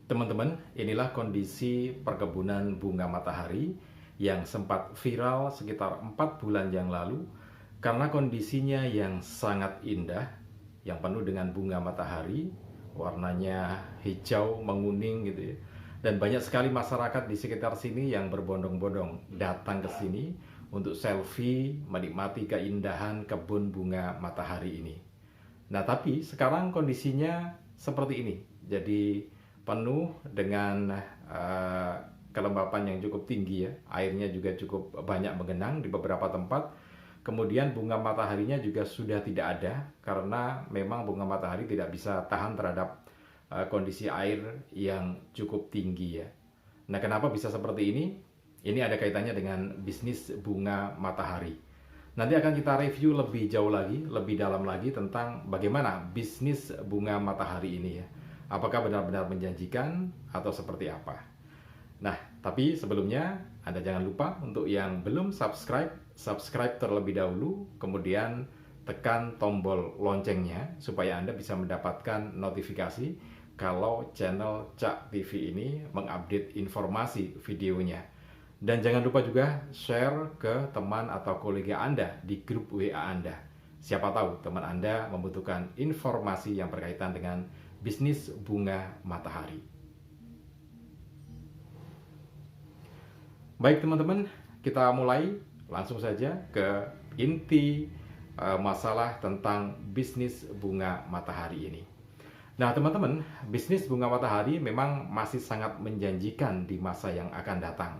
Teman-teman, inilah kondisi perkebunan bunga matahari yang sempat viral sekitar 4 bulan yang lalu karena kondisinya yang sangat indah, yang penuh dengan bunga matahari, warnanya hijau menguning gitu ya. Dan banyak sekali masyarakat di sekitar sini yang berbondong-bondong datang ke sini untuk selfie, menikmati keindahan kebun bunga matahari ini. Nah, tapi sekarang kondisinya seperti ini. Jadi penuh dengan kelembapan yang cukup tinggi ya. Airnya juga cukup banyak menggenang di beberapa tempat. Kemudian bunga mataharinya juga sudah tidak ada karena memang bunga matahari tidak bisa tahan terhadap kondisi air yang cukup tinggi ya. Nah, kenapa bisa seperti ini? Ini ada kaitannya dengan bisnis bunga matahari. Nanti akan kita review lebih jauh lagi, lebih dalam lagi tentang bagaimana bisnis bunga matahari ini ya. Apakah benar-benar menjanjikan atau seperti apa? Nah, tapi sebelumnya Anda jangan lupa untuk yang belum subscribe terlebih dahulu, kemudian tekan tombol loncengnya supaya Anda bisa mendapatkan notifikasi kalau channel Cak TV ini mengupdate informasi videonya. Dan jangan lupa juga share ke teman atau kolega Anda di grup WA Anda. Siapa tahu teman Anda membutuhkan informasi yang berkaitan dengan bisnis bunga matahari. Baik teman-teman, kita mulai langsung saja ke inti masalah tentang bisnis bunga matahari ini. Nah teman-teman, bisnis bunga matahari memang masih sangat menjanjikan di masa yang akan datang.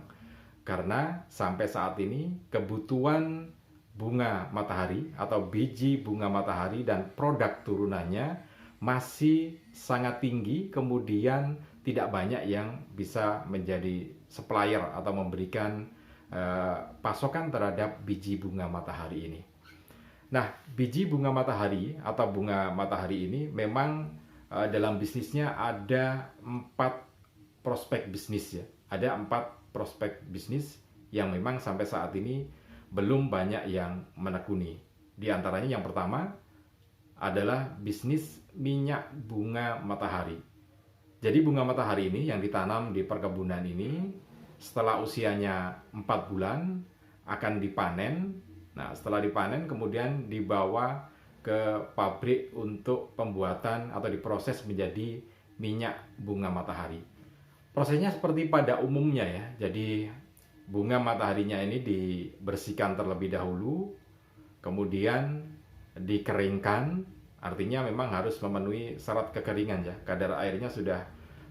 Karena sampai saat ini kebutuhan bunga matahari atau biji bunga matahari dan produk turunannya masih sangat tinggi, kemudian tidak banyak yang bisa menjadi supplier atau memberikan pasokan terhadap biji bunga matahari ini. Nah, biji bunga matahari atau bunga matahari ini memang dalam bisnisnya ada 4 prospek bisnis ya. Ada 4 prospek bisnis yang memang sampai saat ini belum banyak yang menekuni. Di antaranya yang pertama adalah bisnis minyak bunga matahari. Jadi bunga matahari ini yang ditanam di perkebunan ini setelah usianya 4 bulan akan dipanen. Nah, setelah dipanen kemudian dibawa ke pabrik untuk pembuatan atau diproses menjadi minyak bunga matahari. Prosesnya seperti pada umumnya ya. Jadi bunga mataharinya ini dibersihkan terlebih dahulu, kemudian dikeringkan, artinya memang harus memenuhi syarat kekeringan ya. Kadar airnya sudah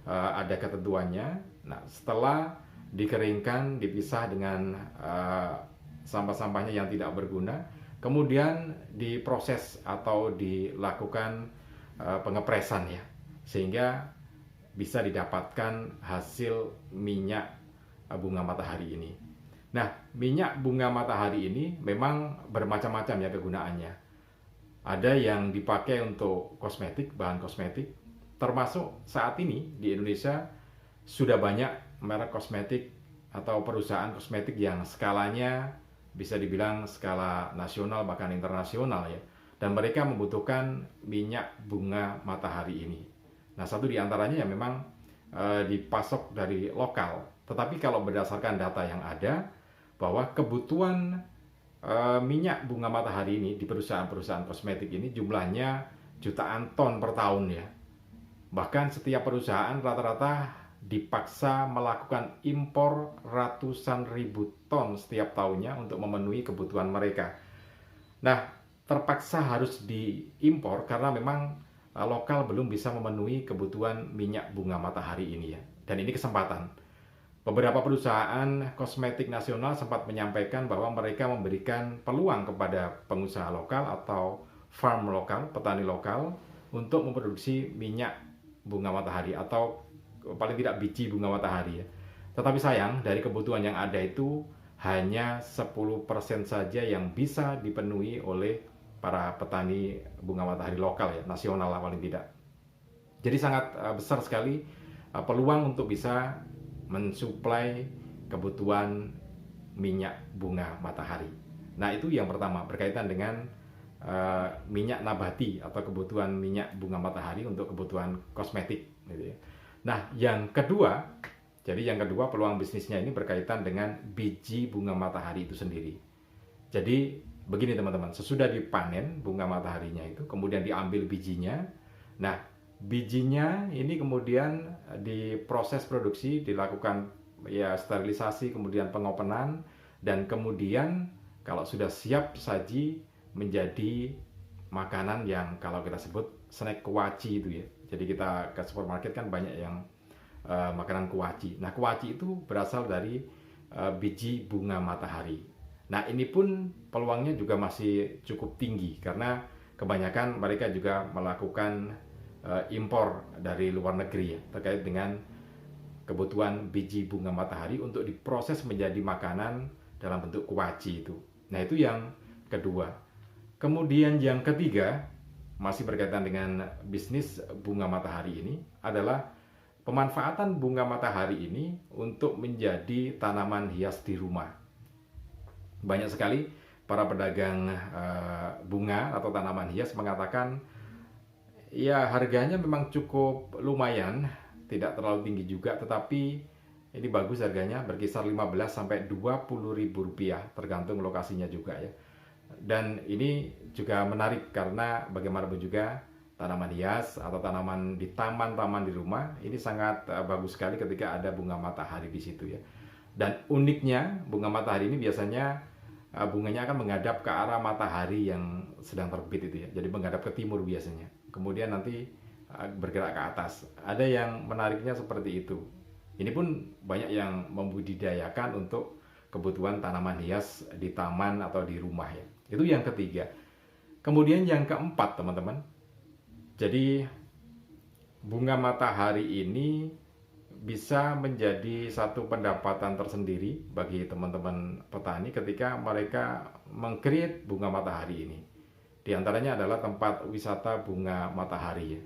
ada ketentuannya. Nah, setelah dikeringkan, dipisah dengan sampah-sampahnya yang tidak berguna, kemudian diproses atau dilakukan pengepresan ya, sehingga bisa didapatkan hasil minyak bunga matahari ini. Nah, minyak bunga matahari ini memang bermacam-macam ya kegunaannya. Ada yang dipakai untuk kosmetik, bahan kosmetik, termasuk saat ini di Indonesia sudah banyak merek kosmetik atau perusahaan kosmetik yang skalanya bisa dibilang skala nasional bahkan internasional ya. Dan mereka membutuhkan minyak bunga matahari ini. Nah, satu di antaranya yang memang dipasok dari lokal. Tetapi kalau berdasarkan data yang ada, bahwa kebutuhan minyak bunga matahari ini di perusahaan-perusahaan kosmetik ini jumlahnya jutaan ton per tahun ya. Bahkan setiap perusahaan rata-rata dipaksa melakukan impor ratusan ribu ton setiap tahunnya untuk memenuhi kebutuhan mereka. Nah, terpaksa harus diimpor karena memang lokal belum bisa memenuhi kebutuhan minyak bunga matahari ini ya. Dan ini kesempatan. Beberapa perusahaan kosmetik nasional sempat menyampaikan bahwa mereka memberikan peluang kepada pengusaha lokal atau farm lokal, petani lokal untuk memproduksi minyak bunga matahari atau paling tidak biji bunga matahari ya. Tetapi sayang, dari kebutuhan yang ada itu hanya 10% saja yang bisa dipenuhi oleh para petani bunga matahari lokal ya, nasional lah paling tidak. Jadi sangat besar sekali peluang untuk bisa mensuplai kebutuhan minyak bunga matahari. Nah, itu yang pertama berkaitan dengan minyak nabati atau kebutuhan minyak bunga matahari untuk kebutuhan kosmetik gitu ya. Nah, yang kedua, jadi yang kedua peluang bisnisnya ini berkaitan dengan biji bunga matahari itu sendiri. Jadi begini teman-teman, sesudah dipanen bunga mataharinya itu, kemudian diambil bijinya. Nah, bijinya ini kemudian diproses produksi, dilakukan ya sterilisasi, kemudian pengopenan, dan kemudian kalau sudah siap saji menjadi makanan yang kalau kita sebut snack kuaci itu ya. Jadi kita ke supermarket kan banyak yang makanan kuaci. Nah, kuaci itu berasal dari biji bunga matahari. Nah, ini pun peluangnya juga masih cukup tinggi karena kebanyakan mereka juga melakukan impor dari luar negeri ya, terkait dengan kebutuhan biji bunga matahari untuk diproses menjadi makanan dalam bentuk kuaci itu. Nah, itu yang kedua. Kemudian yang ketiga, masih berkaitan dengan bisnis bunga matahari ini, adalah pemanfaatan bunga matahari ini untuk menjadi tanaman hias di rumah. Banyak sekali para pedagang bunga atau tanaman hias mengatakan, ya harganya memang cukup lumayan, tidak terlalu tinggi juga, tetapi ini bagus harganya, berkisar 15 sampai 20 ribu rupiah, tergantung lokasinya juga ya. Dan ini juga menarik karena bagaimanapun juga tanaman hias atau tanaman di taman-taman di rumah ini sangat bagus sekali ketika ada bunga matahari di situ ya. Dan uniknya bunga matahari ini biasanya bunganya akan menghadap ke arah matahari yang sedang terbit itu ya. Jadi menghadap ke timur biasanya. Kemudian nanti bergerak ke atas. Ada yang menariknya seperti itu. Ini pun banyak yang membudidayakan untuk kebutuhan tanaman hias di taman atau di rumah ya. Itu yang ketiga. Kemudian yang keempat teman-teman. Jadi bunga matahari ini bisa menjadi satu pendapatan tersendiri bagi teman-teman petani ketika mereka meng-create bunga matahari ini. Di antaranya adalah tempat wisata bunga matahari ya.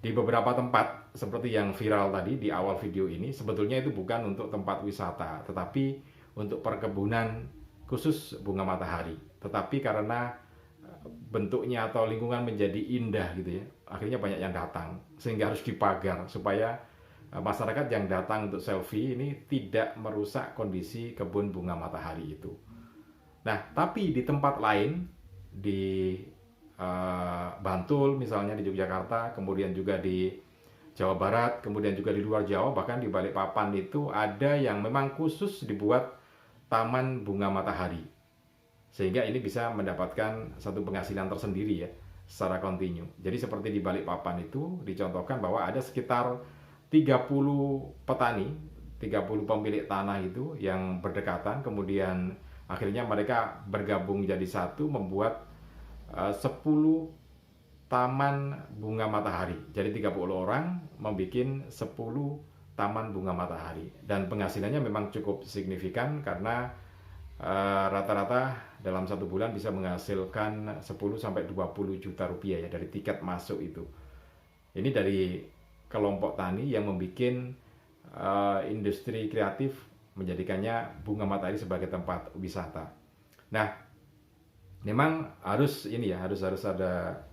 Di beberapa tempat seperti yang viral tadi di awal video ini, sebetulnya itu bukan untuk tempat wisata, tetapi untuk perkebunan khusus bunga matahari. Tetapi karena bentuknya atau lingkungan menjadi indah gitu ya, akhirnya banyak yang datang, sehingga harus dipagar supaya masyarakat yang datang untuk selfie ini tidak merusak kondisi kebun bunga matahari itu. Nah, tapi di tempat lain, di Bantul misalnya, di Yogyakarta, kemudian juga di Jawa Barat, kemudian juga di luar Jawa, bahkan di Balikpapan itu ada yang memang khusus dibuat taman bunga matahari. Sehingga ini bisa mendapatkan satu penghasilan tersendiri ya, secara kontinu. Jadi seperti di Balikpapan itu dicontohkan bahwa ada sekitar 30 petani, 30 pemilik tanah itu yang berdekatan, kemudian akhirnya mereka bergabung jadi satu membuat 10 taman bunga matahari. Jadi 30 orang membuat 10 taman bunga matahari. Dan penghasilannya memang cukup signifikan karena rata-rata dalam satu bulan bisa menghasilkan 10 sampai 20 juta rupiah ya dari tiket masuk itu. Ini dari kelompok tani yang membuat industri kreatif menjadikannya bunga matahari sebagai tempat wisata. Nah, memang harus ini ya, harus ada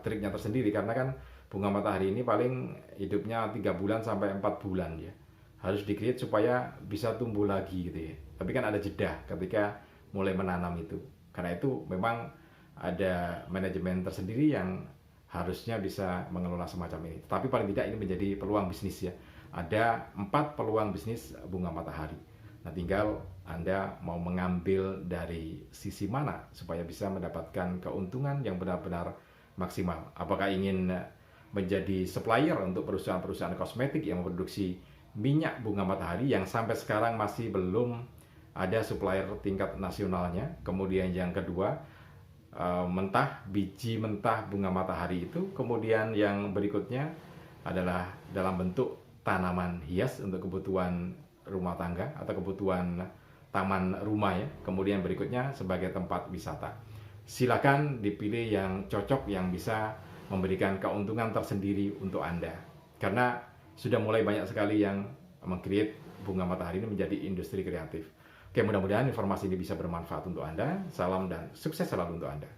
triknya tersendiri karena kan bunga matahari ini paling hidupnya 3 bulan sampai 4 bulan ya. Harus di-create supaya bisa tumbuh lagi gitu ya. Tapi kan ada jeda ketika mulai menanam itu. Karena itu memang ada manajemen tersendiri yang harusnya bisa mengelola semacam ini. Tapi paling tidak ini menjadi peluang bisnis ya. Ada 4 peluang bisnis bunga matahari. Nah, tinggal Anda mau mengambil dari sisi mana supaya bisa mendapatkan keuntungan yang benar-benar maksimal. Apakah ingin menjadi supplier untuk perusahaan-perusahaan kosmetik yang memproduksi minyak bunga matahari yang sampai sekarang masih belum ada supplier tingkat nasionalnya. Kemudian yang kedua, biji mentah bunga matahari itu. Kemudian yang berikutnya adalah dalam bentuk tanaman hias untuk kebutuhan rumah tangga atau kebutuhan taman rumah ya. Kemudian berikutnya sebagai tempat wisata. Silakan dipilih yang cocok, yang bisa memberikan keuntungan tersendiri untuk Anda. Karena sudah mulai banyak sekali yang meng-create bunga matahari ini menjadi industri kreatif. Oke, mudah-mudahan informasi ini bisa bermanfaat untuk Anda. Salam dan sukses selalu untuk Anda.